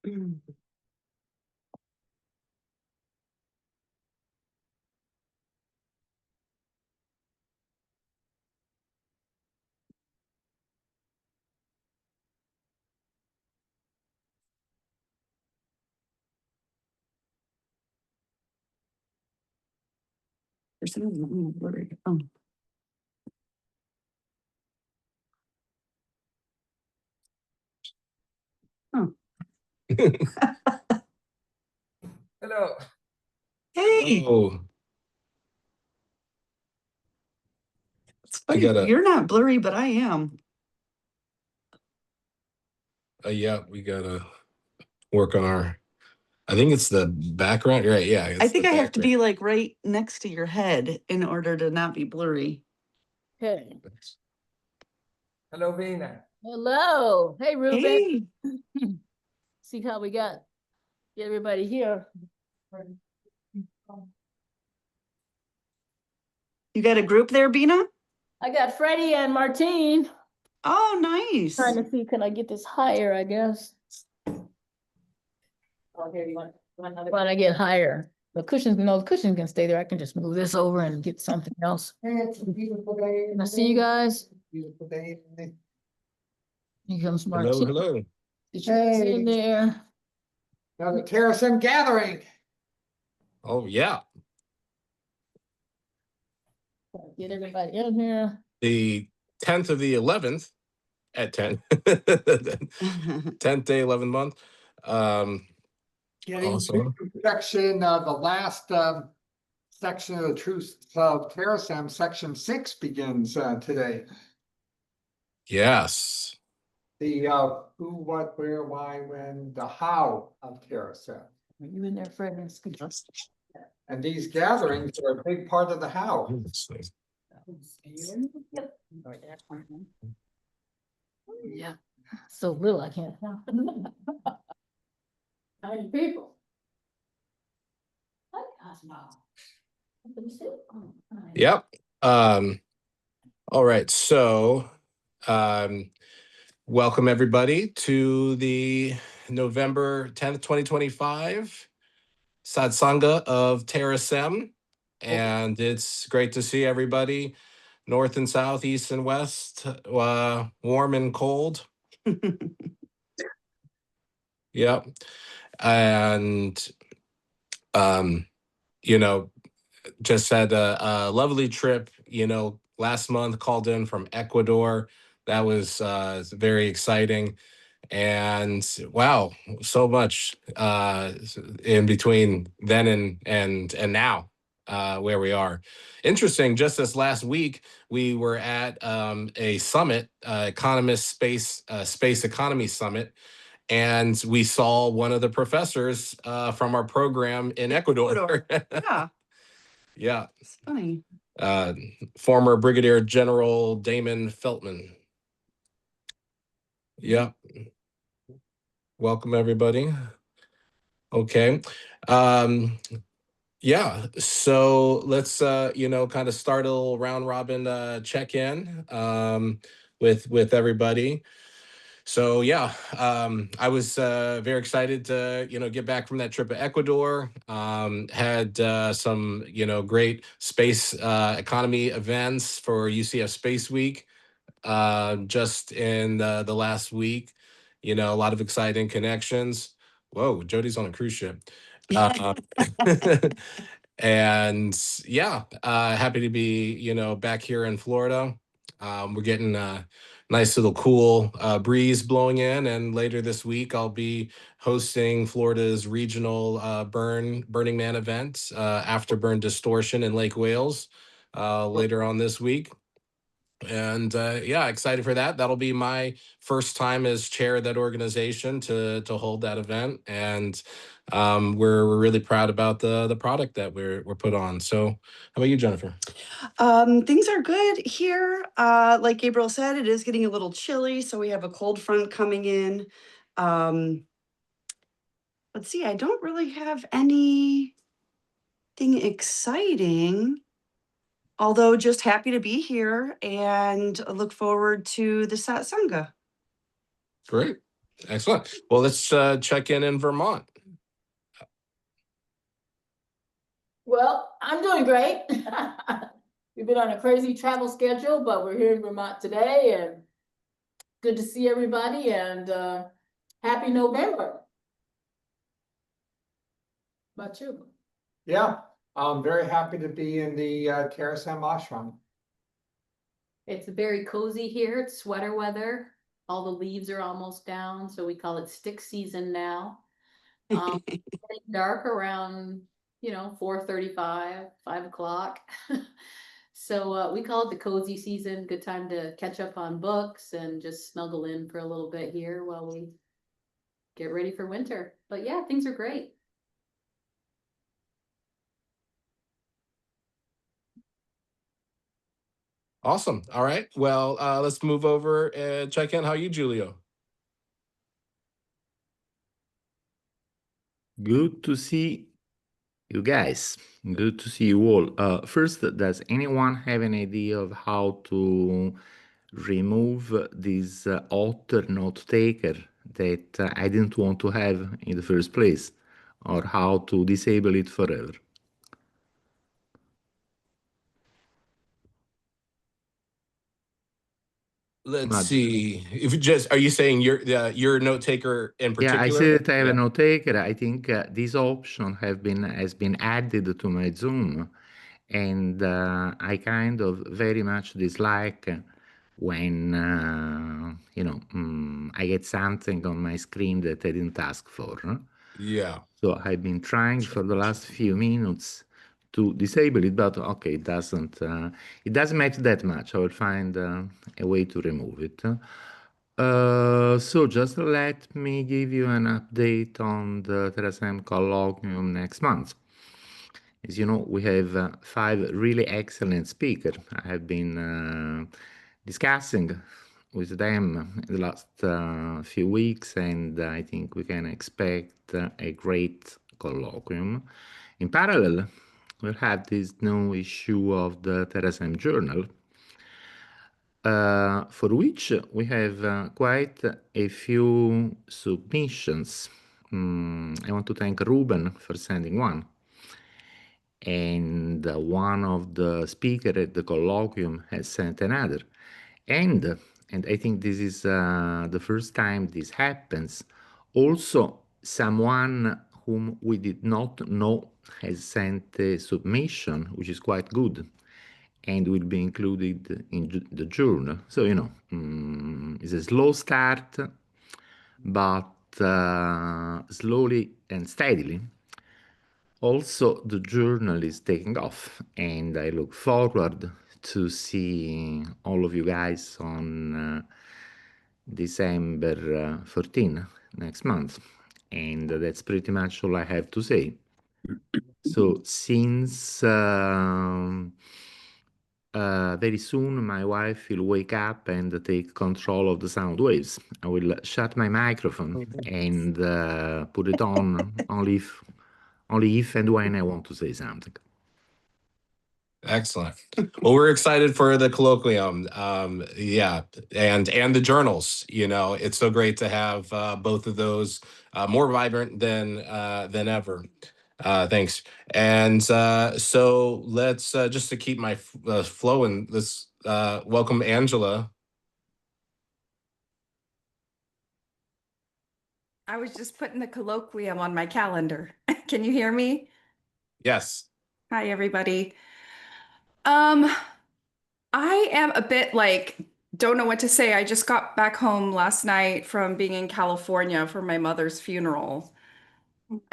There's something blurry. Oh. Oh. Hello. Hey. Oh, It's funny. You're not blurry, but I am. yeah, we gotta work on our. I think it's the background, right? Yeah, I think I have to be like right next to your head in order to not be blurry. Okay. Hello, Vina. Hello. Hey, Ruben. Hey. See how we get everybody here. You got a group there, Bina? I got Freddie and Martine. Oh, nice. Trying to see, can I get this higher, I guess? Oh, here, you want to get higher. The cushions, no, the cushion can stay there. I can just move this over and get something else. Can I see you guys? Here comes Martine. Hello, hello. Get you guys in there. Now the Terasem gathering. Oh, yeah. Get everybody in here. The 10th of the 11th at 10. 10th day, 11th month. Getting Awesome. to section, the last section of the Truths of Terasem, section 6 begins today. Yes. The who, what, where, why, when, the how of Terasem. Are you in there, Fred? And these gatherings are a big part of the how. Yep. Yeah. So little, I can't. 9 people. Hi, Cosmo. Yep. All right. So, welcome everybody to the November 10th, 2025 Satsanga of Terasem. And it's great to see everybody, north and south, east and west, warm and cold. Yep. And, you know, just had a lovely trip, last month, called in from Ecuador. That was very exciting. And wow, so much in between then and now, where we are. Interesting, just this last week, we were at a summit, Economist Space Economy Summit, and we saw one of the professors from our program in Ecuador. Yeah. Yeah. It's funny. Former Brigadier General Damon Feltman. Yeah. Welcome, everybody. Okay. Yeah. So let's, kind of start a little round robin check-in with everybody. So yeah, I was very excited to get back from that trip to Ecuador. Had some great space economy events for UCF Space Week just in the last week. A lot of exciting connections. Whoa, Jody's on a cruise ship. And yeah, happy to be back here in Florida. We're getting a nice little cool breeze blowing in, and later this week I'll be hosting Florida's regional Burning Man event, Afterburn Distortion in Lake Wales, later on this week. And yeah, excited for that. That'll be my first time as chair of that organization to hold that event, and we're really proud about the product that we're put on. So, how about you, Jennifer? Things are good here. Like Gabriel said, it is getting a little chilly, so we have a cold front coming in. Let's see, I don't really have anything exciting, although just happy to be here and look forward to the satsanga. Great. Excellent. Well, let's check in Vermont. Well, I'm doing great. We've been on a crazy travel schedule, but we're here in Vermont today and good to see everybody and happy November. How about you? Yeah, I'm very happy to be in the Terasem Ashram. It's very cozy here. It's sweater weather. All the leaves are almost down, so we call it stick season now. Getting dark around, 4:35, 5 o'clock. So we call it the cozy season. Good time to catch up on books and just snuggle in for a little bit here while we get ready for winter. But yeah, things are great. Awesome. All right. Well, let's move over and check in. How are you, Julio? Good to see you guys. Good to see you all. First, does anyone have an idea of how to remove this author note taker that I didn't want to have in the first place, or how to disable it forever? Let's But see. If you just are you saying your note taker in yeah, I particular? see that I have Yeah. a note taker. I think this option has been added to my Zoom, and I kind of very much dislike when I get something on my screen that I didn't ask for. Yeah. So I've been trying for the last few minutes to disable it, but okay, it doesn't matter that much. I will find a way to remove it. So just let me give you an update on the Terasem colloquium next month. As you know, we have 5 really excellent speakers. I have been discussing with them in the last few weeks, and I think we can expect a great colloquium. In parallel, we'll have this new issue of the Terasem Journal, for which we have quite a few submissions. I want to thank Ruben for sending one. And one of the speakers at the colloquium has sent another. And I think this is the first time this happens. Also, someone whom we did not know has sent a submission, which is quite good, and will be included in the journal. So, it's a slow start, but slowly and steadily. Also, the journal is taking off, and I look forward to see all of you guys on December 14 next month. And that's pretty much all I have to say. So, since very soon my wife will wake up and take control of the sound waves, I will shut my microphone and put it on only if and when I want to say something. Excellent. Well, we're excited for the colloquium. Yeah, and the journals. It's so great to have both of those more vibrant than ever. Thanks. And so let's just to keep my flow in this. Welcome, Angela. I was just putting the colloquium on my calendar. Can you hear me? Yes. Hi, everybody. I am a bit don't know what to say. I just got back home last night from being in California for my mother's funeral.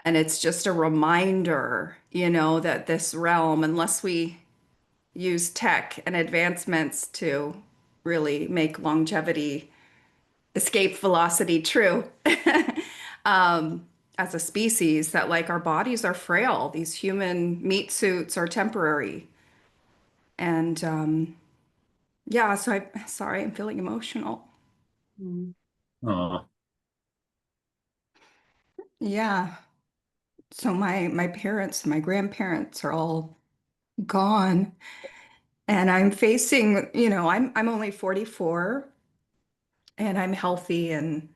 And it's just a reminder, that this realm, unless we use tech and advancements to really make longevity, escape velocity true, as a species, that our bodies are frail. These human meat suits are temporary. And yeah, so I'm feeling emotional. Oh, Yeah. So my parents, my grandparents are all gone. And I'm facing, I'm only 44 and I'm healthy and,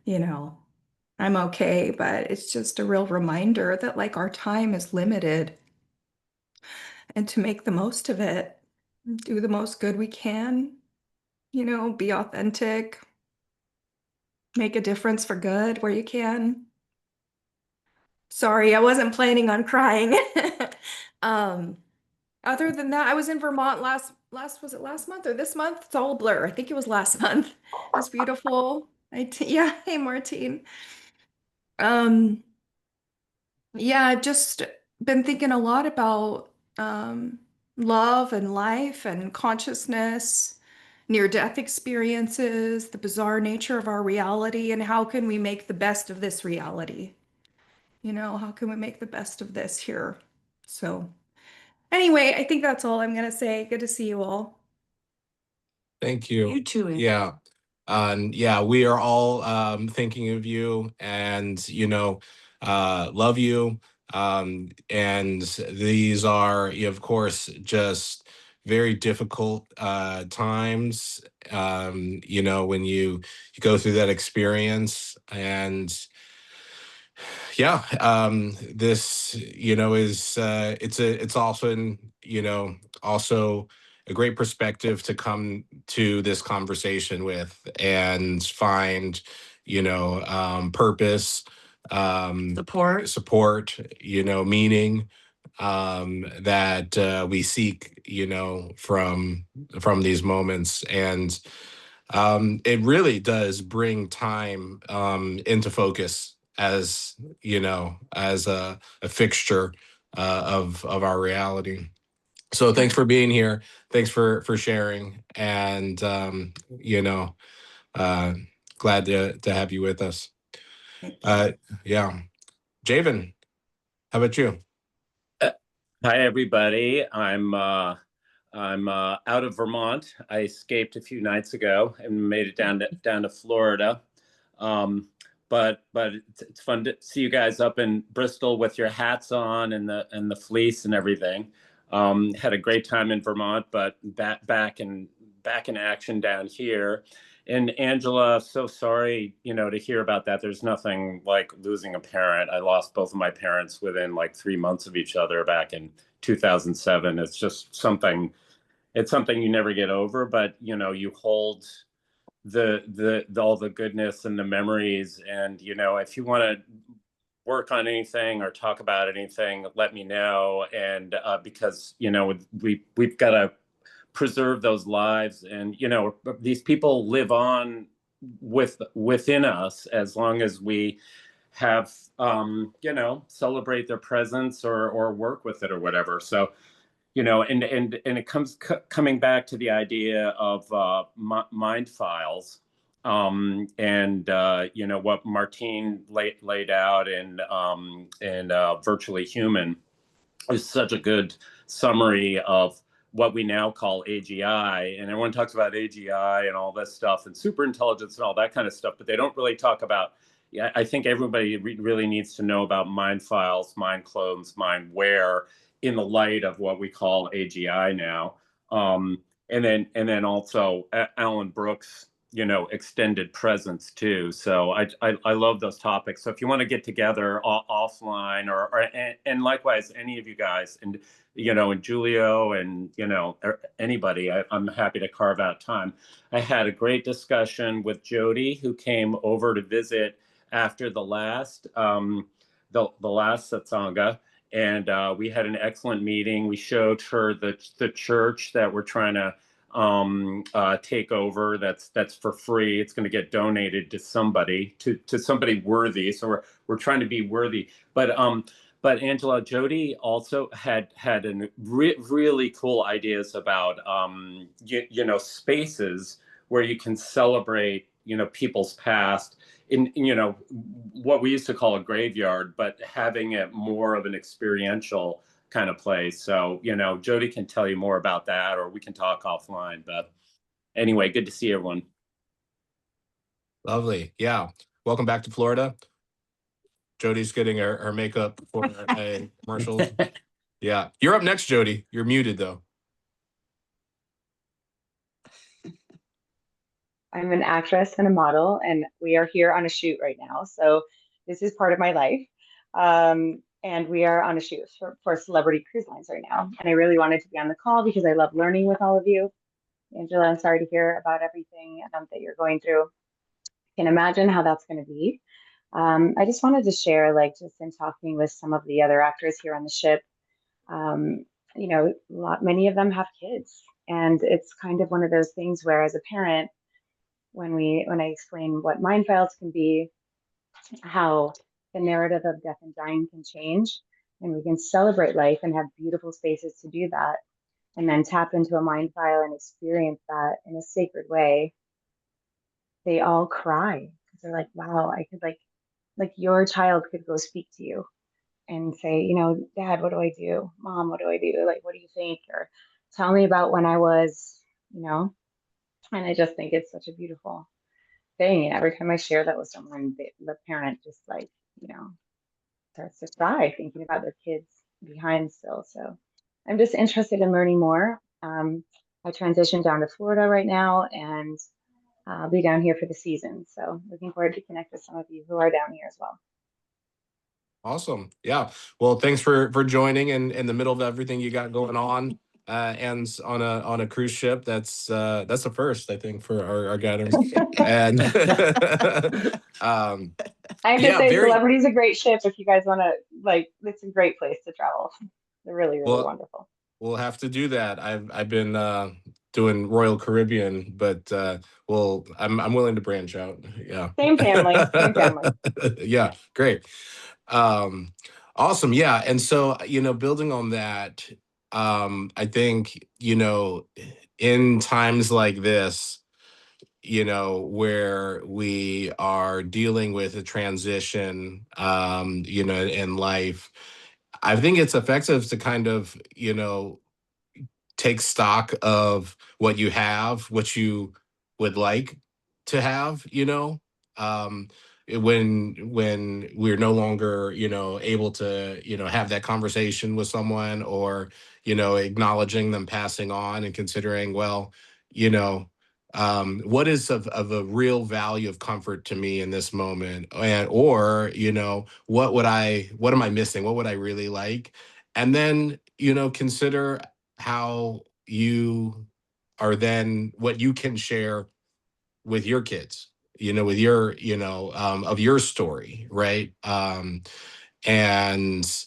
I'm okay, but it's just a real reminder that like our time is limited and to make the most of it, do the most good we can, you know, be authentic, make a difference for good where you can. Sorry, I wasn't planning on crying. Um, Other than that, I was in Vermont was it last month or this month? It's all a blur. I think it was last month. It was beautiful. Yeah, hey Martine. Um, yeah, I've just been thinking a lot about love and life and consciousness, near-death experiences, the bizarre nature of our reality, and how can we make the best of this reality? You know, how can we make the best of this here? So anyway, I think that's all I'm gonna say. Good to see you all. Thank you. You too. Ann. Yeah. Yeah, we are all thinking of you and, you know, love you. And these are, of course, just very difficult times, you know, when you go through that experience. And yeah, this, you know, is it's also, you know, also a great perspective to come to this conversation with and find, you know, purpose, support, you know, meaning, that we seek, you know, from these moments. And it really does bring time into focus, as you know, as a fixture of our reality. So thanks for being here. Thanks for sharing, and you know, uh, glad to have you with us. Yeah, Javen, how about you? Hi, everybody. I'm out of Vermont. I escaped a few nights ago and made it down to Florida. But it's fun to see you guys up in Bristol with your hats on and the fleece and everything. Had a great time in Vermont, but back in action down here. And Angela, so sorry, you know, to hear about that. There's nothing like losing a parent. I lost both of my parents within like 3 months of each other back in 2007. It's just something. It's something you never get over. But you know, you hold the all the goodness and the memories. And you know, if you want to work on anything or talk about anything, let me know. And because you know, we've got to preserve those lives. And you know, these people live on within us as long as we have you know, celebrate their presence or work with it or whatever. So you know, and it comes coming back to the idea of mind files, and you know what Martine laid out in Virtually Human is such a good summary of what we now call AGI. And everyone talks about AGI and all this stuff and super intelligence and all that kind of stuff, but they don't really talk about. Yeah, I think everybody really needs to know about mind files, mind clones, mindware in the light of what we call AGI now. And then also Alan Brooks, you know, extended presence too. So I love those topics. So if you want to get together offline or and likewise any of you guys, and you know, and Julio and you know, anybody, I'm happy to carve out time. I had a great discussion with Jody, who came over to visit after the last last satsanga. And we had an excellent meeting. We showed her the church that we're trying to take over. That's for free. It's going to get donated to somebody, to somebody worthy. So we're trying to be worthy. But Angela, Jody also had really cool ideas about you know, spaces where you can celebrate, you know, people's past in, you know, what we used to call a graveyard, but having it more of an experiential kind of place. So, you know, Jody can tell you more about that, or we can talk offline. But anyway, good to see everyone. Lovely. Yeah. Welcome back to Florida. Jody's getting her makeup for a commercial. Yeah. You're up next, Jody. You're muted though. I'm an actress and a model, and we are here on a shoot right now. So this is part of my life. And we are on a shoot for Celebrity Cruise Lines right now. And I really wanted to be on the call because I love learning with all of you. Angela, I'm sorry to hear about everything that you're going through. I can imagine how that's going to be. I just wanted to share, like, just in talking with some of the other actors here on the ship, you know, many of them have kids, and it's kind of one of those things where, as a parent, when I explain what mind files can be, how the narrative of death and dying can change, and we can celebrate life and have beautiful spaces to do that, and then tap into a mind file and experience that in a sacred way, they all cry because they're like, wow, I could like your child could go speak to you and say, you know, Dad, what do I do? Mom, what do I do? Like, what do you think? Or tell me about when I was, you know, and I just think it's such a beautiful thing. And every time I share that with someone, the parent just, like, you know, starts to cry thinking about their kids behind still. So I'm just interested in learning more. I transitioned down to Florida right now, and I'll be down here for the season. So looking forward to connect with some of you who are down here as well. Awesome. Yeah. Well, thanks for joining in the middle of everything you got going on. And on a cruise ship. That's a first, I think, for our gatherings. And I have to say, Celebrity's a great ship if you guys want to, like, it's a great place to travel. They're really, really wonderful. We'll have to do that. I've been doing Royal Caribbean, but I'm willing to branch out. Yeah. Same family. Same family. Yeah, great. Awesome. Yeah. And so, you know, building on that, I think, you know, in times like this, you know, where we are dealing with a transition, you know, in life, I think it's effective to kind of, you know, take stock of what you have, what you would like to have, you know, when we're no longer, you know, able to, you know, have that conversation with someone, or, you know, acknowledging them passing on and considering, well, you know, what is of a real value of comfort to me in this moment, and or, you know, what am I missing? What would I really like? And then, you know, consider how you are then what you can share with your kids, you know, with your, you know, of your story, right? And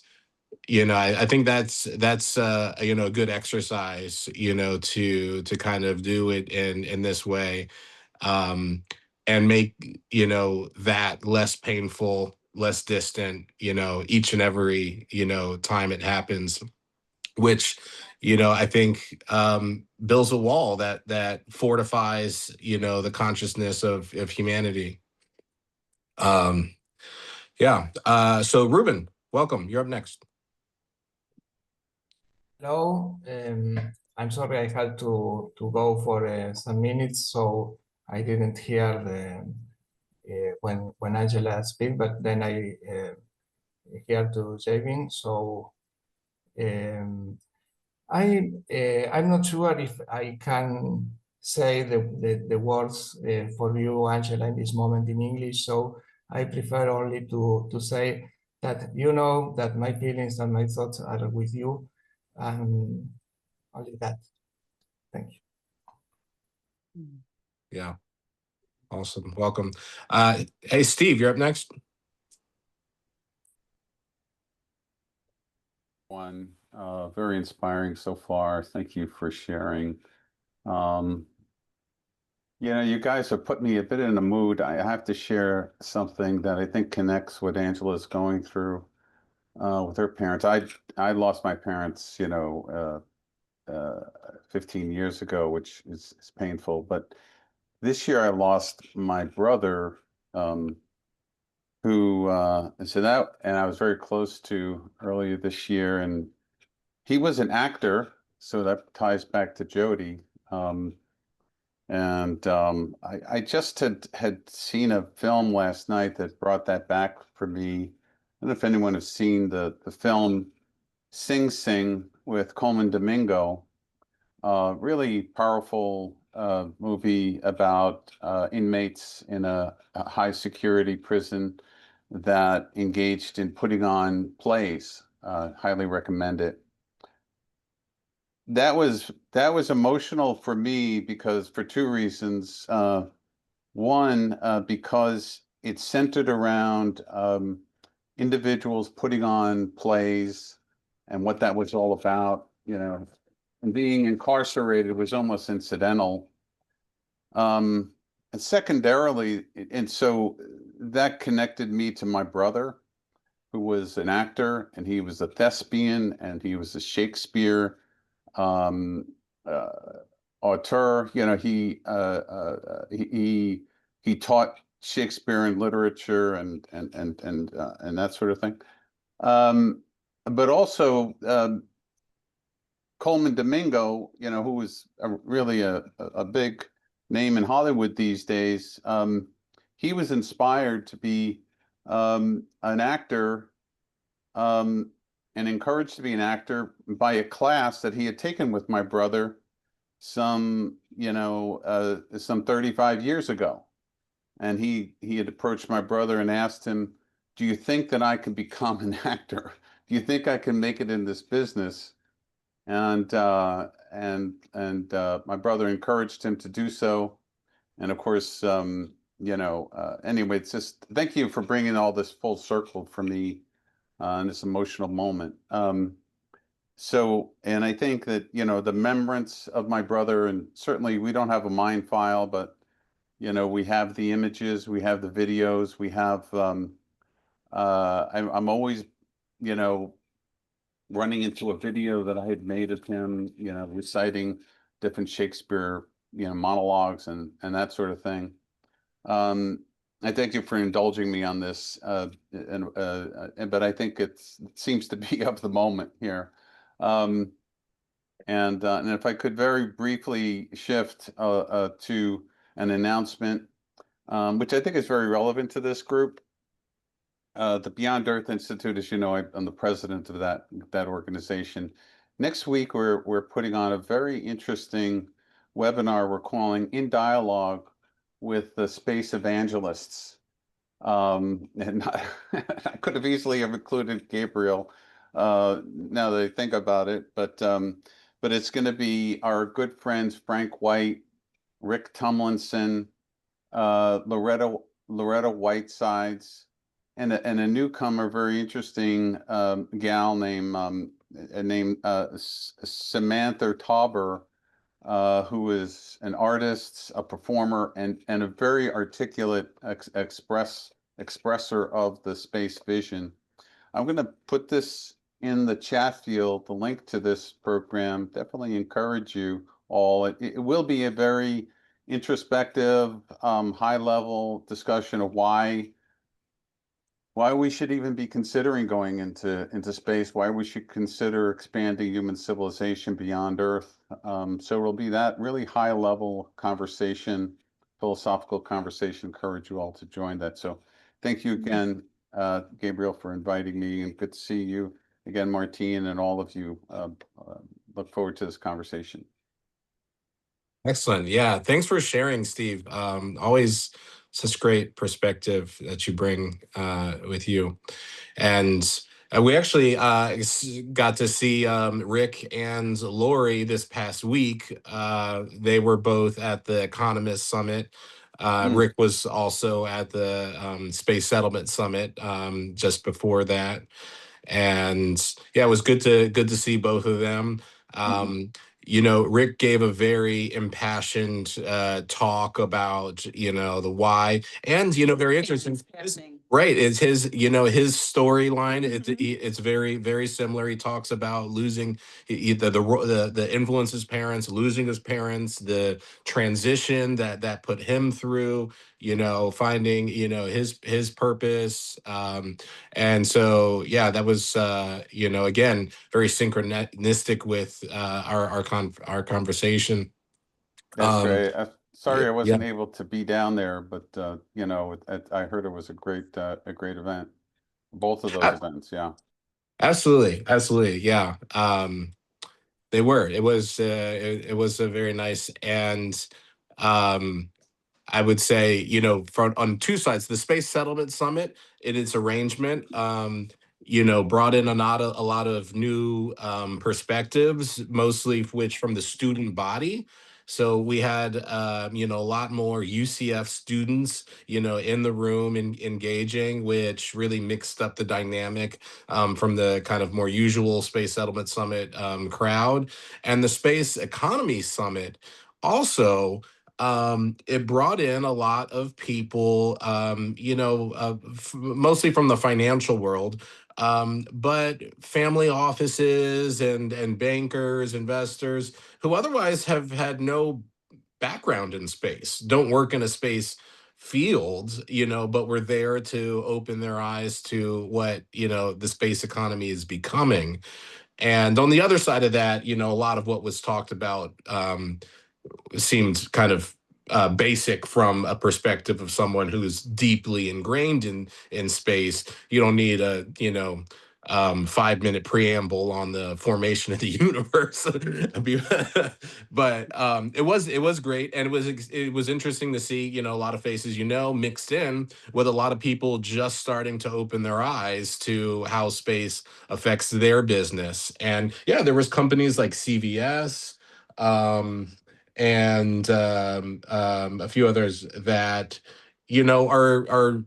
you know, I think that's you know, a good exercise, you know, to kind of do it in this way, um, and make, you know, that less painful, less distant, you know, each and every, you know, time it happens, which, you know, I think builds a wall that fortifies, you know, the consciousness of humanity. Yeah. So Ruben, welcome. You're up next. Hello. I'm sorry I had to go for some minutes, so I didn't hear when Angela speak, but then I hear to Javin. So I'm not sure if I can say the words for you, Angela, in this moment in English. So I prefer only to say that you know that my feelings and my thoughts are with you. Only that. Thank you. Yeah. Awesome. Welcome. Hey, Steve, you're up next. Very inspiring so far. Thank you for sharing. You know, you guys have put me a bit in a mood. I have to share something that I think connects what Angela's going through with her parents. I lost my parents, you know, 15 years ago, which is painful. But this year I lost my brother, and I was very close to earlier this year, and he was an actor, so that ties back to Jody. I just had seen a film last night that brought that back for me. I don't know if anyone has seen the film Sing Sing with Coleman Domingo. Really powerful movie about inmates in a high security prison. that engaged in putting on plays. Highly recommend it. That was emotional for me because for two reasons. One, because it's centered around individuals putting on plays and what that was all about, and being incarcerated was almost incidental. And secondarily, and so that connected me to my brother, who was an actor, and he was a thespian, and he was a Shakespeare um, auteur. He taught Shakespeare and literature and that sort of thing. But also Coleman Domingo, who was really a big name in Hollywood these days. He was inspired to be an actor and encouraged to be an actor by a class that he had taken with my brother some 35 years ago. And he had approached my brother and asked him, do you think that I can become an actor? Do you think I can make it in this business? And my brother encouraged him to do so. And of course, anyway, it's just, thank you for bringing all this full circle for me in this emotional moment. And I think that, the remembrance of my brother, and certainly we don't have a mind file, but, we have the images, we have the videos, we have, I'm always, running into a video that I had made of him, reciting different Shakespeare, monologues and that sort of thing. I thank you for indulging me on this, but I think it seems to be of the moment here. And if I could very briefly shift to an announcement, which I think is very relevant to this group. The Beyond Earth Institute, as you know, I'm the president of that organization. Next week, we're putting on a very interesting webinar we're calling In Dialogue with the Space Evangelists. And I could have easily have included Gabriel now that I think about it, but it's going to be our good friends Frank White, Rick Tumlinson, Loretta Whitesides, and a newcomer, very interesting gal named Samantha Tauber, who is an artist, a performer, and a very articulate expresser of the space vision. I'm going to put this in the chat field, the link to this program. Definitely encourage you all. It will be a very introspective, high-level discussion of why we should even be considering going into space, why we should consider expanding human civilization beyond Earth. So it'll be that really high-level conversation, philosophical conversation. Encourage you all to join that. So thank you again, Gabriel, for inviting me, and good to see you again, Martine, and all of you. Look forward to this conversation. Excellent. Yeah. Thanks for sharing, Steve. Always such great perspective that you bring with you. And we actually got to see Rick and Lori this past week. They were both at the Economist Summit. Rick was also at the Space Settlement Summit just before that. And yeah, it was good to see both of them. Rick gave a very impassioned talk about, the why, and, very interesting. Right. It's his storyline. It's very, very similar. He talks about losing the influence his parents, losing his parents, the transition that put him through, finding, his purpose. And so, yeah, that was, again, very synchronistic with our conversation. That's great. Sorry I wasn't Yeah. able to be down there, but I heard it was a great event. Both of those events, yeah. Absolutely, yeah. They were. It was a very nice, and I would say, on two sides, the Space Settlement Summit in its arrangement. You know, brought in a lot of new perspectives, mostly which from the student body. So we had, you know, a lot more UCF students, you know, in the room and engaging, which really mixed up the dynamic from the kind of more usual Space Settlement Summit crowd. And the Space Economy Summit also, it brought in a lot of people, you know, mostly from the financial world, but family offices and bankers, investors who otherwise have had no background in space, don't work in a space field, you know, but were there to open their eyes to what, you know, the space economy is becoming. And on the other side of that, you know, a lot of what was talked about seemed kind of basic from a perspective of someone who's deeply ingrained in space. You don't need a, you know, 5-minute preamble on the formation of the universe. But it was great, and it was interesting to see, you know, a lot of faces, you know, mixed in with a lot of people just starting to open their eyes to how space affects their business. And yeah, there was companies like CVS, and a few others that, you know, are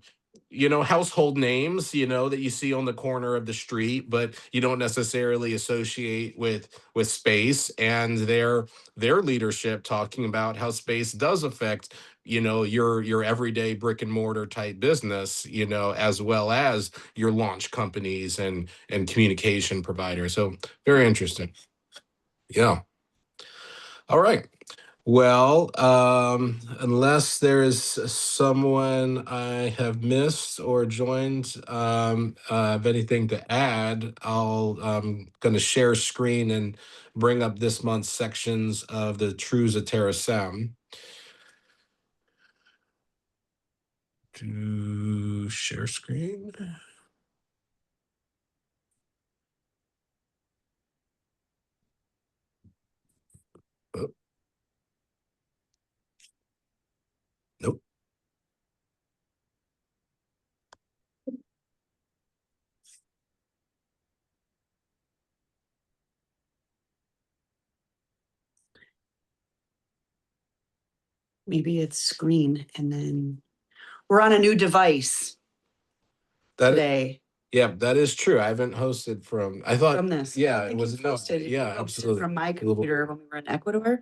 you know, household names, you know, that you see on the corner of the street, but you don't necessarily associate with space, and their leadership talking about how space does affect, you know, your everyday brick and mortar type business, you know, as well as your launch companies and communication providers. So very interesting. Yeah. All right. Well, unless there's someone I have missed or joined, have anything to add, I'm going to share screen and bring up this month's sections of the Truths of Terasem. To share screen. Oh. Nope. Maybe it's screen, and then we're on a new device That today. Yeah, that is true. I haven't hosted I thought, From this. yeah, I it think was, you've no, hosted- yeah, you hosted absolutely. from my A little- computer when we were in Ecuador.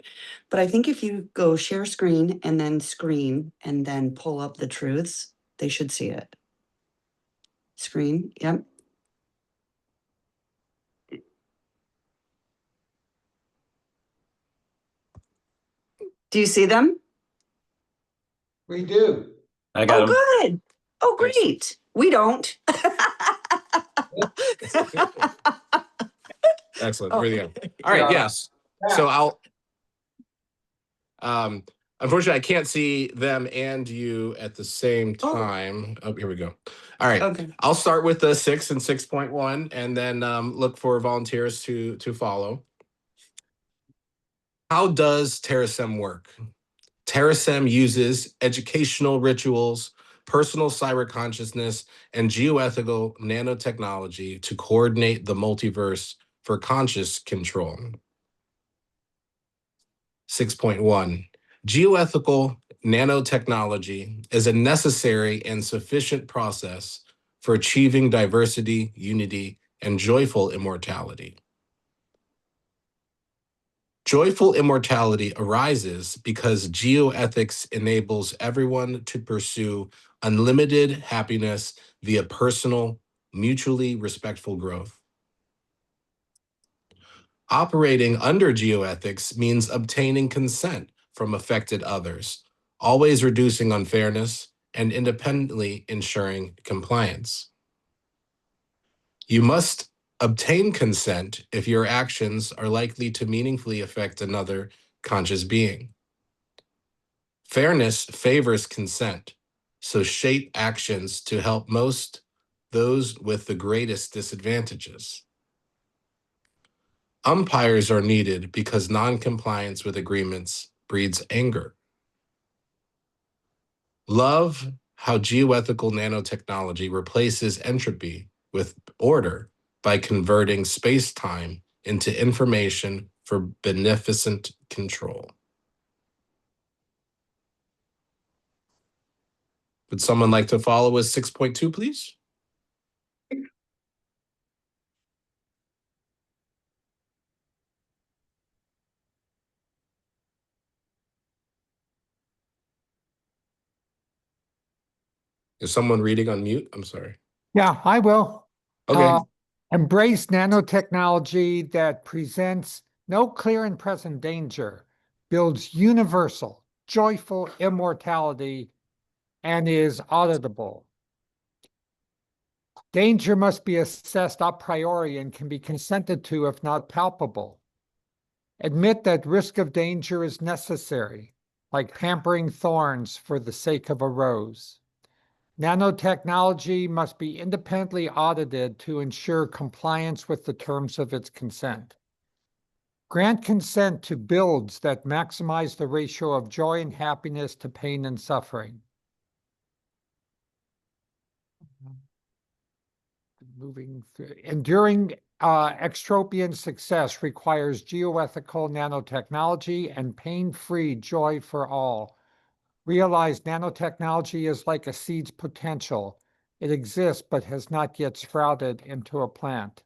But I think if you go share screen and then pull up the truths, they should see it. Screen, yep. Do you see them? We do. I got Oh, 'em. good. Oh, great. We don't. Excellent. Oh, Here we go. All right. Yeah. Yes. So unfortunately, I can't see them and you at the same time. Oh, here we go. All right. Okay. I'll start with the 6 and 6.1, and then look for volunteers to follow. How does Terasem work? Terasem uses educational rituals, personal cyber consciousness, and geoethical nanotechnology to coordinate the multiverse for conscious control. 6.1. Geoethical nanotechnology is a necessary and sufficient process for achieving diversity, unity, and joyful immortality. Joyful immortality arises because geoethics enables everyone to pursue unlimited happiness via personal, mutually respectful growth. Operating under geoethics means obtaining consent from affected others, always reducing unfairness and independently ensuring compliance. You must obtain consent if your actions are likely to meaningfully affect another conscious being. Fairness favors consent, so shape actions to help those with the greatest disadvantages. Umpires are needed because non-compliance with agreements breeds anger. Love how geoethical nanotechnology replaces entropy with order by converting space-time into information for beneficent control. Would someone like to follow with 6.2, please? Is someone reading on mute? I'm sorry. Yeah, I will. Okay. Embrace nanotechnology that presents no clear and present danger, builds universal, joyful immortality, and is auditable. Danger must be assessed a priori and can be consented to if not palpable. Admit that risk of danger is necessary, like pampering thorns for the sake of a rose. Nanotechnology must be independently audited to ensure compliance with the terms of its consent. Grant consent to builds that maximize the ratio of joy and happiness to pain and suffering. Moving through. Enduring extropian success requires geoethical nanotechnology and pain-free joy for all. Realize nanotechnology is like a seed's potential. It exists, but has not yet sprouted into a plant.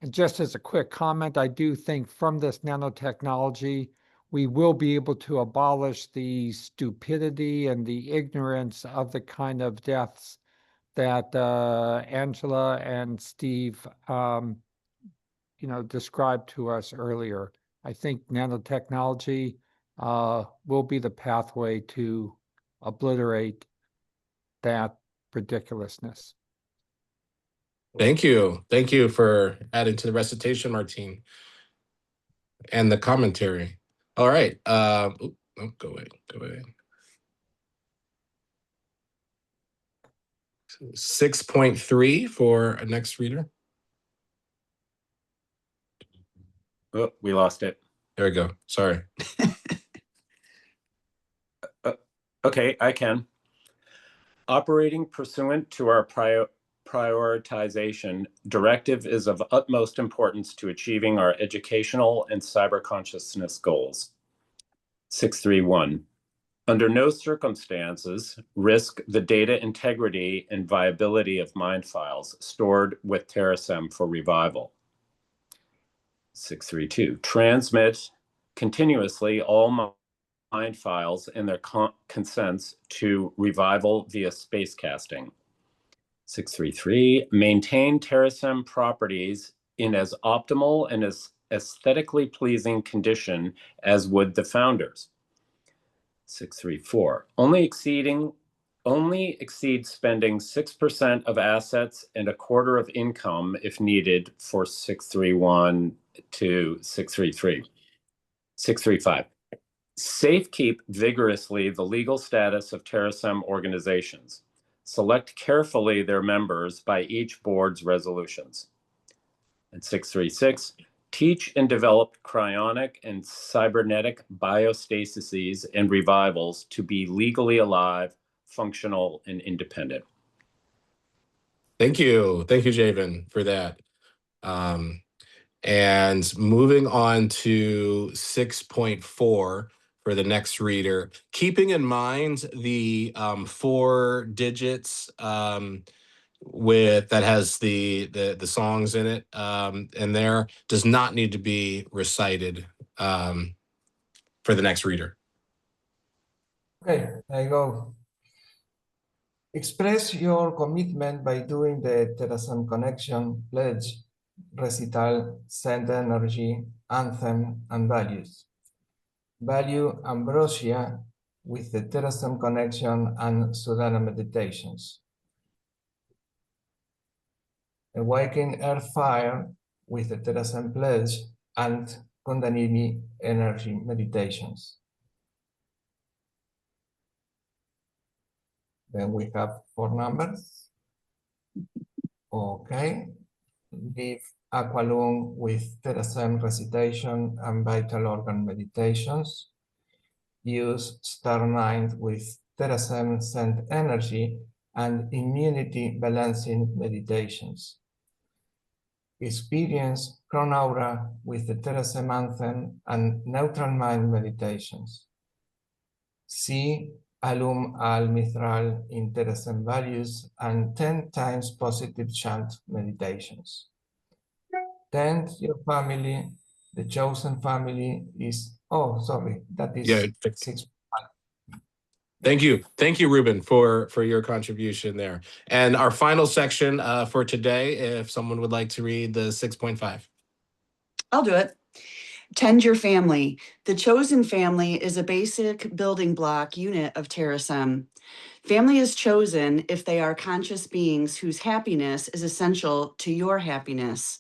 And just as a quick comment, I do think from this nanotechnology, we will be able to abolish the stupidity and the ignorance of the kind of deaths that Angela and Steve, described to us earlier. I think nanotechnology will be the pathway to obliterate that ridiculousness. Thank you. Thank you for adding to the recitation, Martine, and the commentary. All right. Go away. 6.3 for a next reader. Oh, we lost it. There we go. Sorry. Okay, I can. Operating pursuant to our prioritization directive is of utmost importance to achieving our educational and cyber consciousness goals. 631. Under no circumstances risk the data integrity and viability of mind files stored with Terasem for revival. 632. Transmit continuously all mind files and their consents to revival via space casting. 633. Maintain Terasem properties in as optimal and as aesthetically pleasing condition as would the founders. 634. Only exceed spending 6% of assets and a quarter of income if needed for 631 to 633. 635. Safekeep vigorously the legal status of Terasem organizations. Select carefully their members by each board's resolutions. And 636. Teach and develop cryonic and cybernetic biostasises and revivals to be legally alive, functional, and independent. Thank you. Thank you, Javen, for that. And moving on to 6.4 for the next reader, keeping in mind the 4 digits that has the songs in it, and there does not need to be recited for the next reader. Okay, I go. Express your commitment by doing the Terasem Connection Pledge, Recital, Send Energy, Anthem, and Values. Value ambrosia with the Terasem Connection and Sudana meditations. Awaken Earth Fire with the Terasem Pledge and Kundalini Energy meditations. Then we have 4 numbers. Okay. Give Aqualung with Terasem recitation and vital organ meditations. Use Star 9 with Terasem sent energy and immunity balancing meditations. Experience Crown Aura with the Terasem anthem and neutral mind meditations. See Alum al Mithral in Terasem values and 10 times positive chant meditations. Thank your family. The chosen family is, oh, sorry, that is Yeah. 6. Thank you, Ruben, for your contribution there. And our final section for today, if someone would like to read the 6.5. I'll do it. Tend your family. The chosen family is a basic building block unit of Terasem. Family is chosen if they are conscious beings whose happiness is essential to your happiness.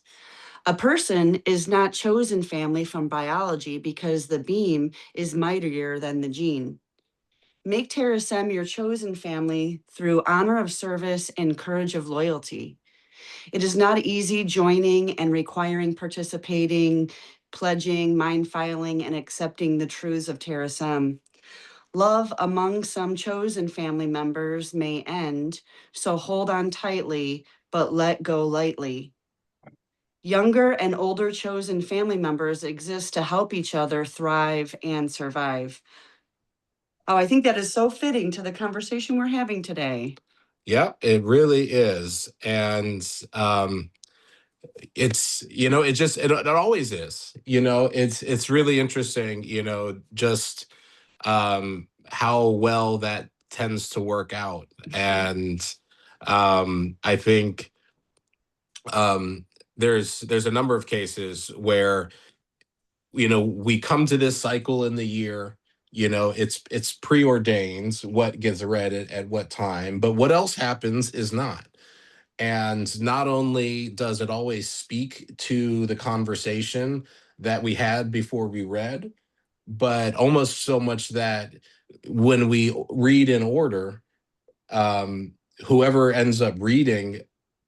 A person is not chosen family from biology because the beam is mightier than the gene. Make Terasem your chosen family through honor of service and courage of loyalty. It is not easy joining and requiring participating, pledging, mind filing, and accepting the truths of Terasem. Love among some chosen family members may end, so hold on tightly, but let go lightly. Younger and older chosen family members exist to help each other thrive and survive. Oh, I think that is so fitting to the conversation we're having today. Yeah, it really is. And it's, it always is, it's really interesting, just how well that tends to work out. And I think there's a number of cases where, we come to this cycle in the year, it's preordained what gets read at what time, but what else happens is not. And not only does it always speak to the conversation that we had before we read, but almost so much that when we read in order, whoever ends up reading,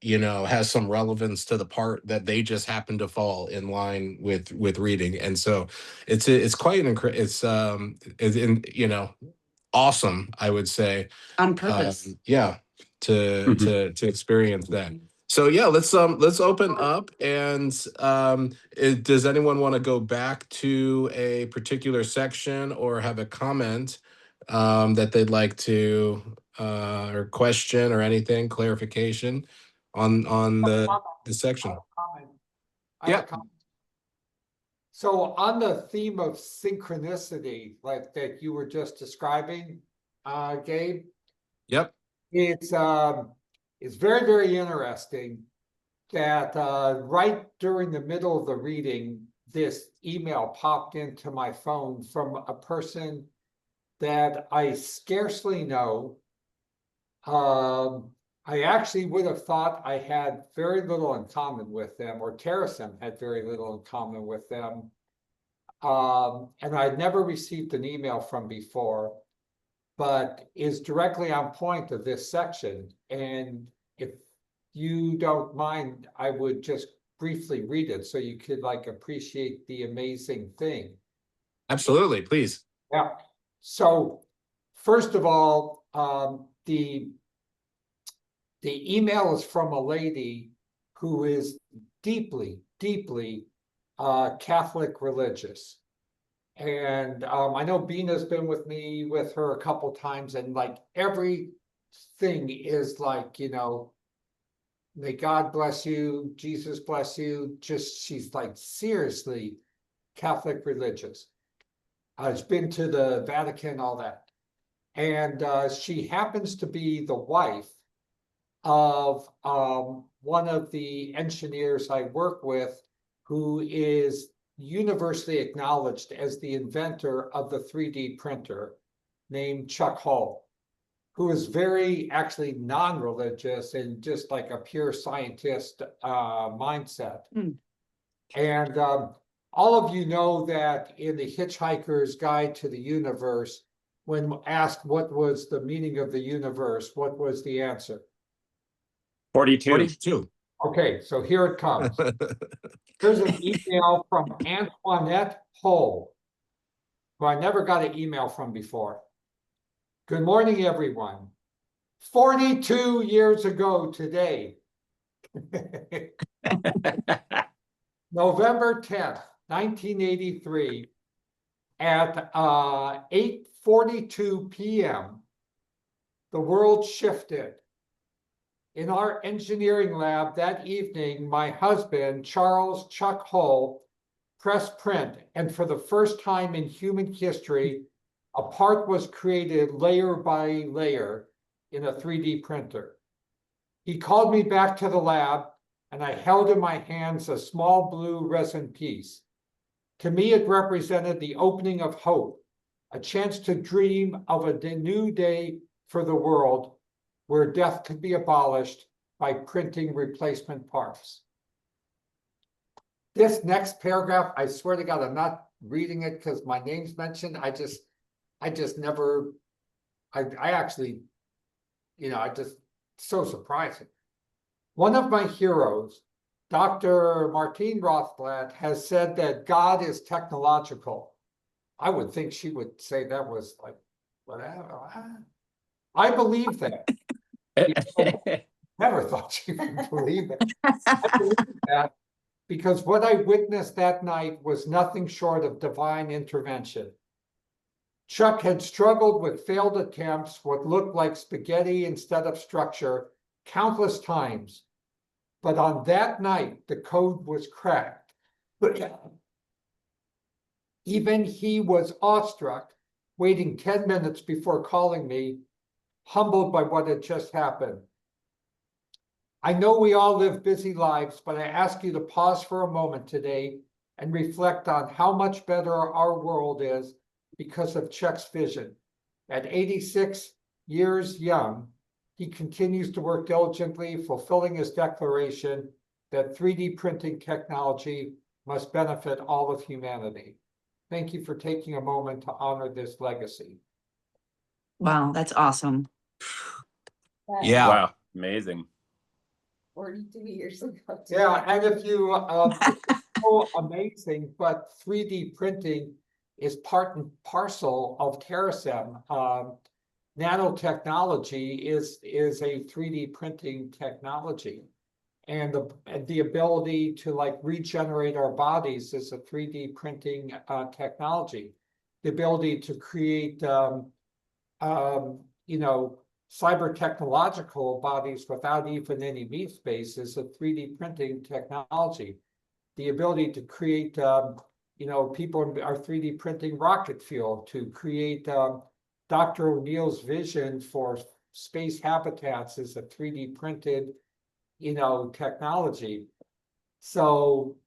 has some relevance to the part that they just happen to fall in line with reading. And so it's quite awesome, I would say. On purpose. Yeah, to experience that. So yeah, let's open up. And does anyone want to go back to a particular section or have a comment that they'd like to or question or anything, clarification on the section? Yeah. So on the theme of synchronicity, like that you were just describing, Gabe. Yep. It's very, very interesting that right during the middle of the reading, this email popped into my phone from a person that I scarcely know. I actually would have thought I had very little in common with them, or Terasem had very little in common with them. And I'd never received an email from before, but is directly on point of this section. And if you don't mind, I would just briefly read it so you could appreciate the amazing thing. Absolutely, please. Yeah. So first of all, the email is from a lady who is deeply, deeply Catholic religious. And I know Bina's been with her a couple times, and everything is may God bless you, Jesus bless you. Just, she's seriously Catholic religious. She's been to the Vatican, all that. And she happens to be the wife of one of the engineers I work with, who is universally acknowledged as the inventor of the 3D printer, named Chuck Hull, who is very actually non-religious and just a pure scientist mindset. And all of you know that in the Hitchhiker's Guide to the Universe, when asked what was the meaning of the universe, what was the answer? 42. Okay, so here it comes. Here's an email from Antoinette Pohl, who I never got an email from before. Good morning, everyone. 42 years ago today, November 10th, 1983, at 8:42 p.m., the world shifted. In our engineering lab that evening, my husband, Charles Chuck Hull, pressed print, and for the first time in human history, a part was created layer by layer in a 3D printer. He called me back to the lab, and I held in my hands a small blue resin piece. To me, it represented the opening of hope, a chance to dream of a new day for the world where death could be abolished by printing replacement parts. This next paragraph, I swear to God, I'm not reading it because my name's mentioned. I just never, I actually, so surprising. One of my heroes, Dr. Martine Rothblatt, has said that God is technological. I would think she would say that was like, whatever. I believe that. Never thought she would believe it. I believe that because what I witnessed that night was nothing short of divine intervention. Chuck had struggled with failed attempts, what looked like spaghetti instead of structure, countless times. But on that night, the code was cracked. Even he was awestruck, waiting 10 minutes before calling me, humbled by what had just happened. I know we all live busy lives, but I ask you to pause for a moment today and reflect on how much better our world is because of Chuck's vision. At 86 years young, he continues to work diligently, fulfilling his declaration that 3D printing technology must benefit all of humanity. Thank you for taking a moment to honor this legacy. Wow, that's awesome. Yeah. Wow, amazing. 42 years ago. Yeah, and if you, it's so amazing, but 3D printing is part and parcel of Terasem. Nanotechnology is a 3D printing technology, and the ability to like regenerate our bodies is a 3D printing technology. The ability to create, cyber technological bodies without even any meat space is a 3D printing technology. The ability to create, people are 3D printing rocket fuel to create Dr. O'Neill's vision for space habitats is a 3D printed, technology. So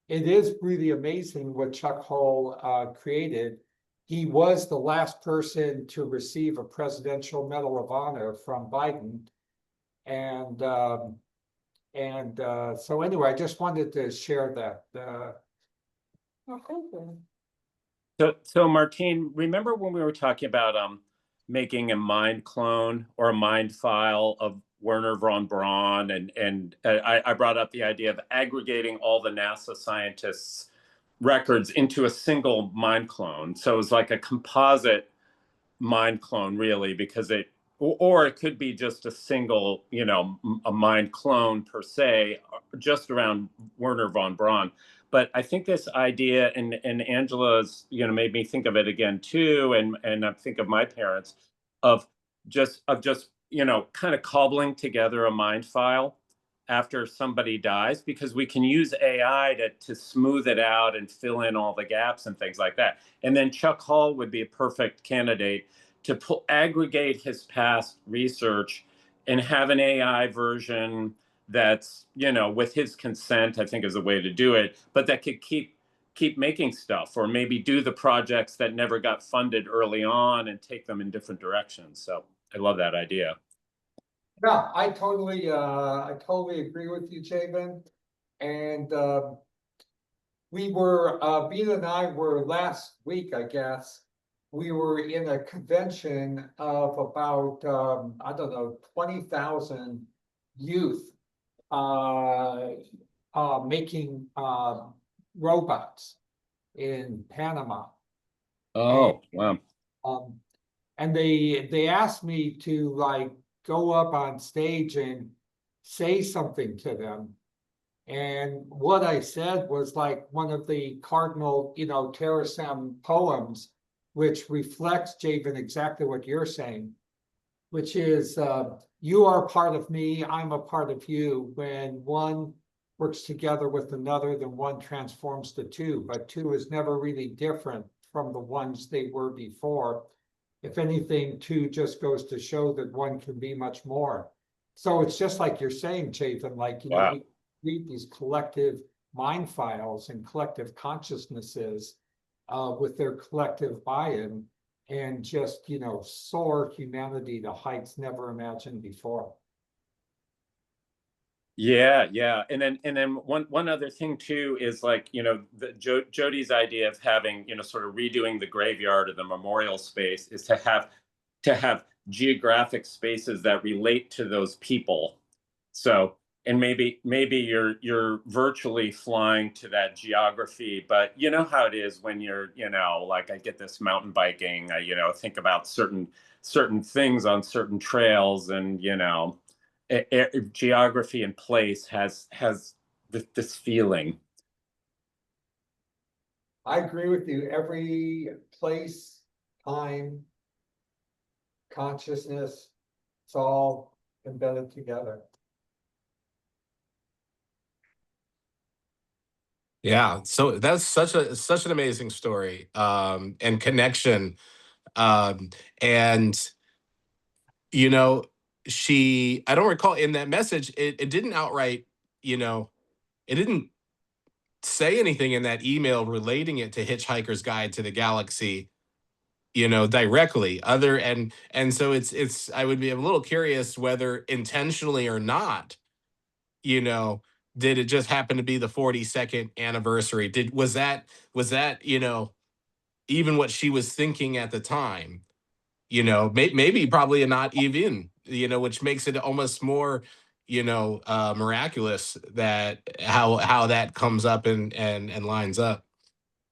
it is really amazing what Chuck Hull created. He was the last person to receive a Presidential Medal of Honor from Biden. And so anyway, I just wanted to share that. So Martine, remember when we were talking about making a mind clone or a mind file of Werner von Braun, and I brought up the idea of aggregating all the NASA scientists' records into a single mind clone. So it was like a composite mind clone, really, because or it could be just a single, a mind clone per se, just around Werner von Braun. But I think this idea, and Angela's, made me think of it again too, and I think of my parents, of just kind of cobbling together a mind file after somebody dies, because we can use AI to smooth it out and fill in all the gaps and things like that. And then Chuck Hull would be a perfect candidate to aggregate his past research and have an AI version that's, with his consent, I think is a way to do it, but that could keep making stuff, or maybe do the projects that never got funded early on and take them in different directions. So I love that idea. Yeah, I totally agree with you, Jabin. And Bean and I were last week, I guess, we were in a convention of about, 20,000 youth making robots in Panama. Oh, wow. And they asked me to like go up on stage and say something to them. And what I said was like one of the cardinal, Terasem poems, which reflects, Javen, exactly what you're saying, which is, you are part of me, I'm a part of you. When one works together with another, then one transforms the two, but two is never really different from the ones they were before. If anything, two just goes to show that one can be much more. So it's just like you're saying, Chafin, like, Wow. we read these collective mind files and collective consciousnesses with their collective buy-in and just, soar humanity to heights never imagined before. Yeah, yeah. And then one other thing too is like, Jody's idea of having, sort of redoing the graveyard or the memorial space is to have geographic spaces that relate to those people. So, and maybe you're virtually flying to that geography, but you know how it is when you're, like I get this mountain biking, I, think about certain things on certain trails, and geography and place has this feeling. I agree with you. Every place, time, consciousness, it's all embedded together. Yeah, so that's such an amazing story, and connection, and I don't recall in that message, it didn't outright, it didn't say anything in that email relating it to Hitchhiker's Guide to the Galaxy, directly, and so it's I would be a little curious whether intentionally or not, you know did it just happen to be the 42nd anniversary? Was that even what she was thinking at the time? Maybe probably not even, which makes it almost more miraculous that how that comes up and lines up.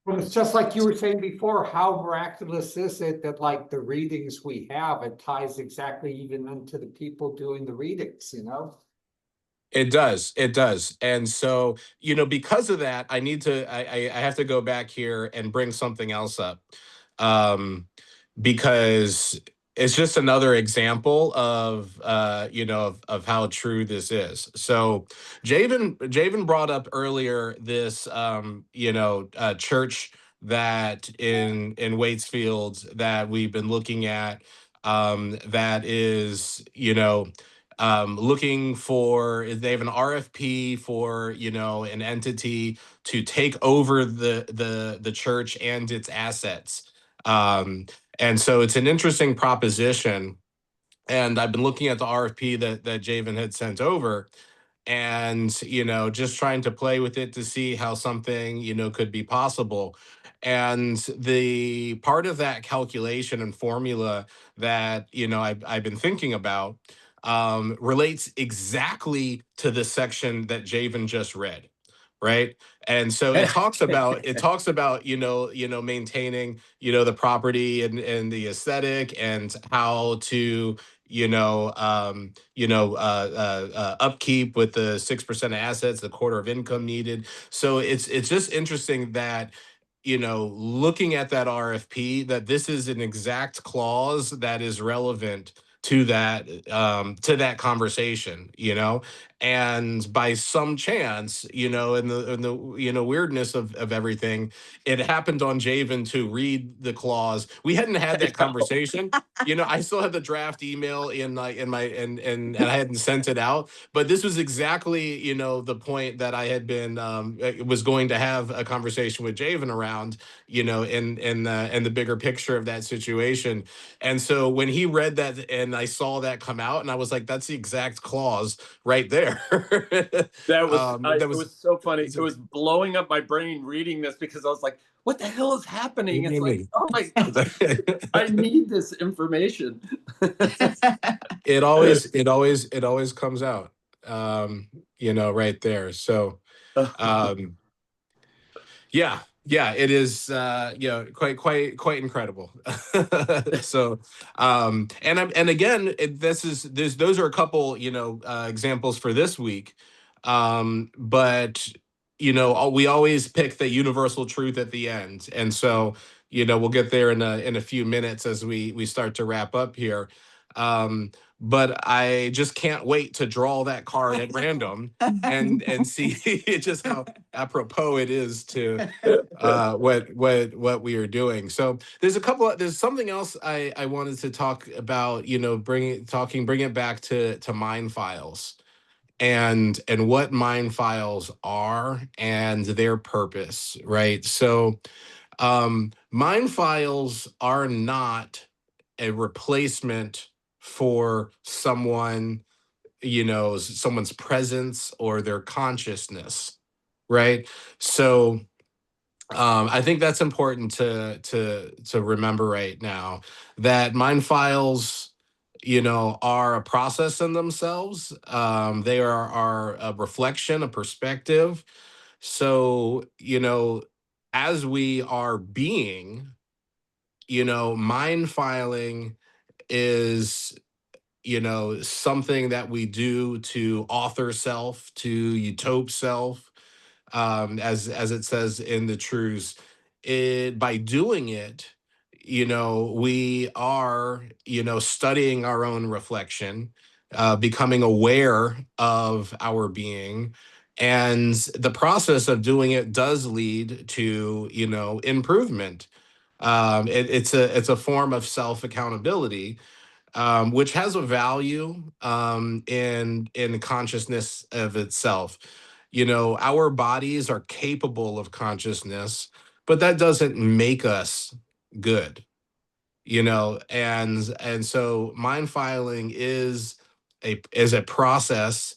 Well, it's just like you were saying before, how miraculous is it that like the readings we have, it ties exactly even into the people doing the readings, It does. And so, because of that, I have to go back here and bring something else up. Because it's just another example of of how true this is. So Javen brought up earlier this church that in Waitsfield that we've been looking at, that is looking for, they have an RFP for an entity to take over the church and its assets. And so it's an interesting proposition. And I've been looking at the RFP that Javen had sent over, and just trying to play with it to see how something could be possible. And the part of that calculation and formula that I've been thinking about relates exactly to the section that Javen just read, right? And so it talks about maintaining the property and the aesthetic, and how to upkeep with the 6% of assets, the quarter of income needed. So it's just interesting that looking at that RFP, that this is an exact clause that is relevant to that conversation, and by some chance, in the weirdness of everything, it happened on Javen to read the clause. We hadn't had that conversation. I still had the draft email in my and I hadn't sent it out, but this was exactly the point that I had been was going to have a conversation with Javen around, in the bigger picture of that situation. And so when he read that and I saw that come out, and I was like, that's the exact clause right there. That was That it was so funny. It was blowing up my brain reading this, because I was like, what the hell is happening? It's like, oh my God, I need this information. it always comes out, right there. So yeah, Yeah, it is quite incredible. So and again, those are a couple, examples for this week. But we always pick the universal truth at the end. And so, we'll get there in a few minutes as we start to wrap up here. But I just can't wait to draw that card at random and see just how apropos it is to what we are doing. So there's something else I wanted to talk about, bring it back to mind files and what mind files are and their purpose, right? So mind files are not a replacement for someone's presence or their consciousness, right? So I think that's important to remember right now, that mind files, are a process in themselves. They are a reflection, a perspective. So, as we are being, mind filing is, something that we do to author self, to utope self, as it says in the truths. By doing it, we are, studying our own reflection, becoming aware of our being. And the process of doing it does lead to, improvement. It's a form of self accountability, which has a value, in consciousness of itself. Our bodies are capable of consciousness, but that doesn't make us good. And so mind filing is a process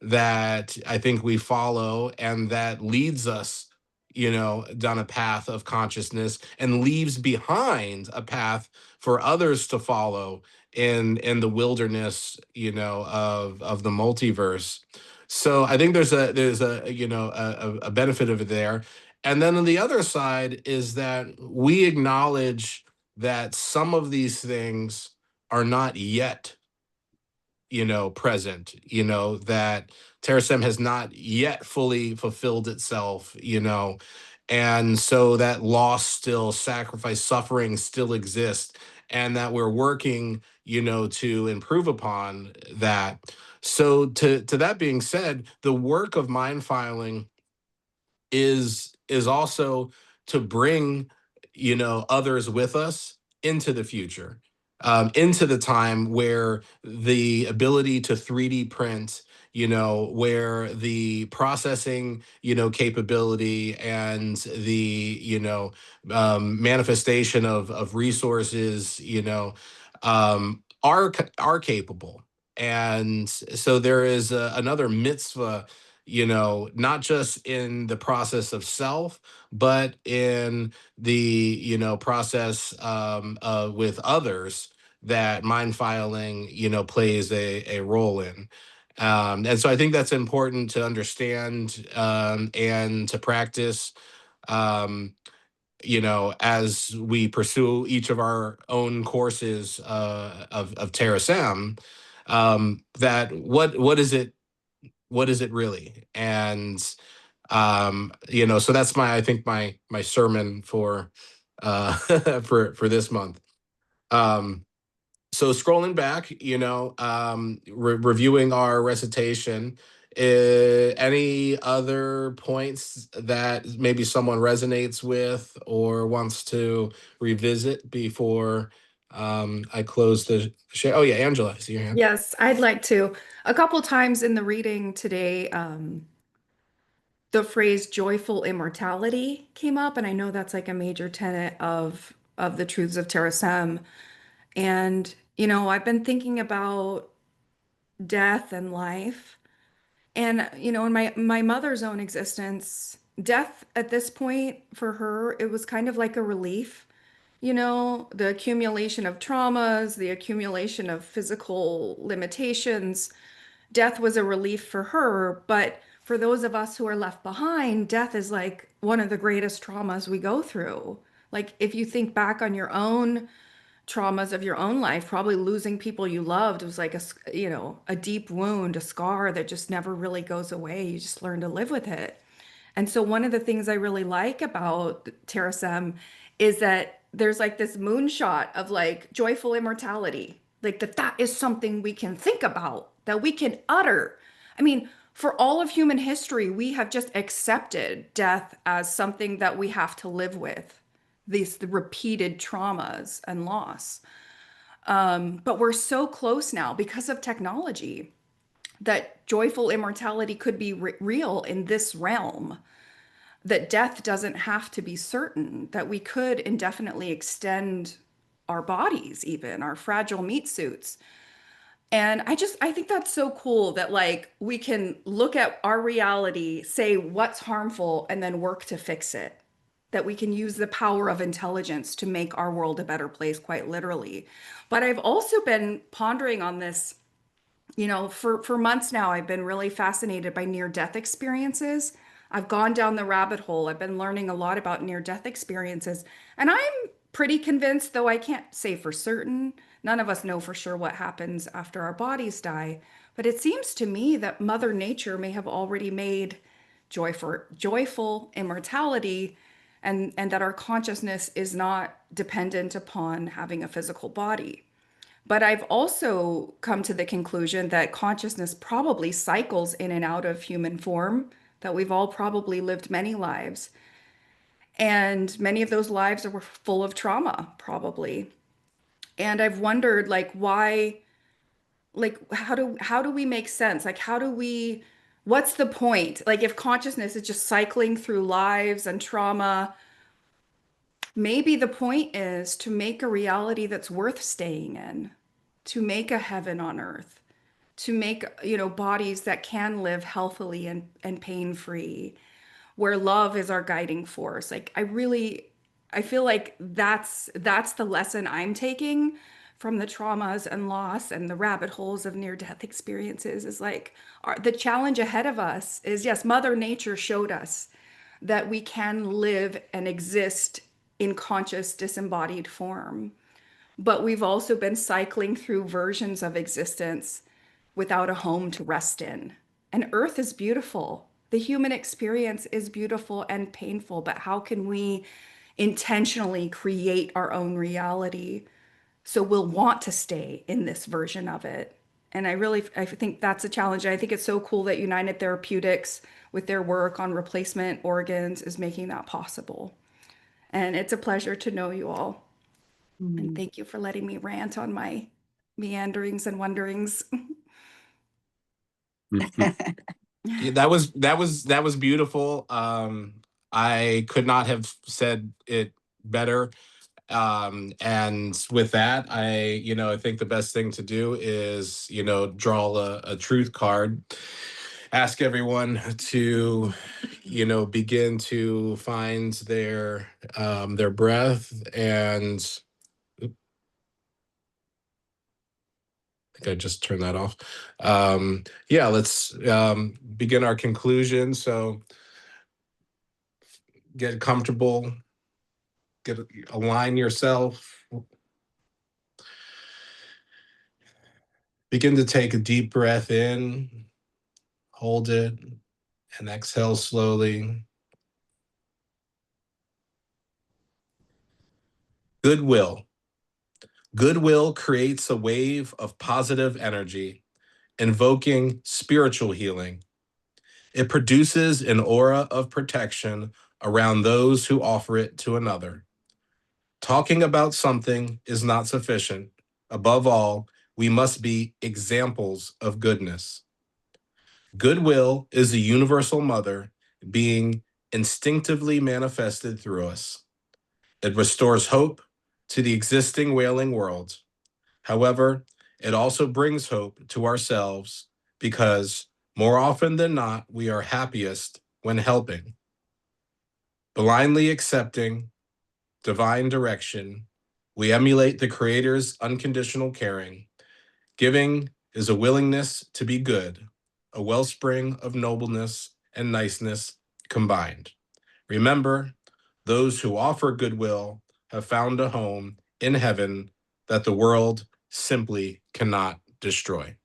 that I think we follow, and that leads us, down a path of consciousness, and leaves behind a path for others to follow in the wilderness, of the multiverse. So I think there's a benefit of it there. And then on the other side is that we acknowledge that some of these things are not yet, present, that Terasem has not yet fully fulfilled itself, and so that loss still, sacrifice, suffering still exists, and that we're working, to improve upon that. So to that being said, the work of mind filing is also to bring, others with us into the future, into the time where the ability to 3D print, where the processing, capability, and the, manifestation of resources, are capable. And so there is another mitzvah, not just in the process of self, but in the, process, with others, that mind filing, plays a role in. And so I think that's important to understand, and to practice, um, as we pursue each of our own courses, of Terasem, that what is it really? And so that's I think my sermon for for this month. um so scrolling back, reviewing our recitation, any other points that maybe someone resonates with or wants to revisit before I close the share? Oh yeah, Angela, I see your hand. Yes, I'd like to. A couple times in the reading today, the phrase joyful immortality came up, and I know that's like a major tenet of the truths of Terasem. And, I've been thinking about death and life. And, in my mother's own existence, death at this point for her, it was kind of like a relief. The accumulation of traumas, the accumulation of physical limitations, death was a relief for her. But for those of us who are left behind, death is like one of the greatest traumas we go through. Like if you think back on your own traumas of your own life, probably losing people you loved was like a deep wound, a scar that just never really goes away. You just learn to live with it. And so one of the things I really like about Terasem is that there's like this moonshot of like joyful immortality, like that is something we can think about, that we can utter. I mean, for all of human history, we have just accepted death as something that we have to live with, the repeated traumas and loss. But we're so close now because of technology that joyful immortality could be real in this realm, that death doesn't have to be certain, that we could indefinitely extend our bodies, even our fragile meat suits. And I think that's so cool that like we can look at our reality, say what's harmful, and then work to fix it. That we can use the power of intelligence to make our world a better place, quite literally. But I've also been pondering on this, for months now. I've been really fascinated by near-death experiences. I've gone down the rabbit hole. I've been learning a lot about near-death experiences. And I'm pretty convinced, though I can't say for certain, none of us know for sure what happens after our bodies die. But it seems to me that Mother Nature may have already made joyful immortality, and that our consciousness is not dependent upon having a physical body. But I've also come to the conclusion that consciousness probably cycles in and out of human form, that we've all probably lived many lives. And many of those lives were full of trauma, probably. And I've wondered, like, why, like, how do we make sense? Like, what's the point? Like, if consciousness is just cycling through lives and trauma, maybe the point is to make a reality that's worth staying in, to make a heaven on earth, to make, bodies that can live healthily and pain-free, where love is our guiding force. Like I feel like that's the lesson I'm taking from the traumas and loss and the rabbit holes of near-death experiences, is like the challenge ahead of us is, yes, Mother Nature showed us that we can live and exist in conscious disembodied form. But we've also been cycling through versions of existence without a home to rest in. And Earth is beautiful. The human experience is beautiful and painful, but how can we intentionally create our own reality so we'll want to stay in this version of it? And I think that's a challenge. And I think it's so cool that United Therapeutics, with their work on replacement organs, is making that possible. And it's a pleasure to know you all. And thank you for letting me rant on my meanderings and wonderings. Yeah, that was beautiful. I could not have said it better. And with that, I think the best thing to do is, draw a truth card, ask everyone to, begin to find their breath. And I think I just turned that off. Yeah, let's begin our conclusion. So get comfortable, align yourself. Begin to take a deep breath in, hold it, and exhale slowly. Goodwill. Goodwill creates a wave of positive energy, invoking spiritual healing. It produces an aura of protection around those who offer it to another. Talking about something is not sufficient. Above all, we must be examples of goodness. Goodwill is a universal mother being instinctively manifested through us. It restores hope to the existing wailing world. However, it also brings hope to ourselves because more often than not, we are happiest when helping. Blindly accepting divine direction, we emulate the Creator's unconditional caring. Giving is a willingness to be good, a wellspring of nobleness and niceness combined. Remember, those who offer goodwill have found a home in heaven that the world simply cannot destroy.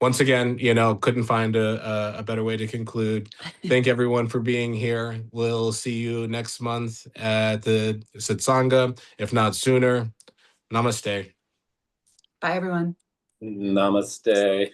Once again, couldn't find a better way to conclude. Thank everyone for being here. We'll see you next month at the Satsanga, if not sooner. Namaste. Bye, everyone. Namaste.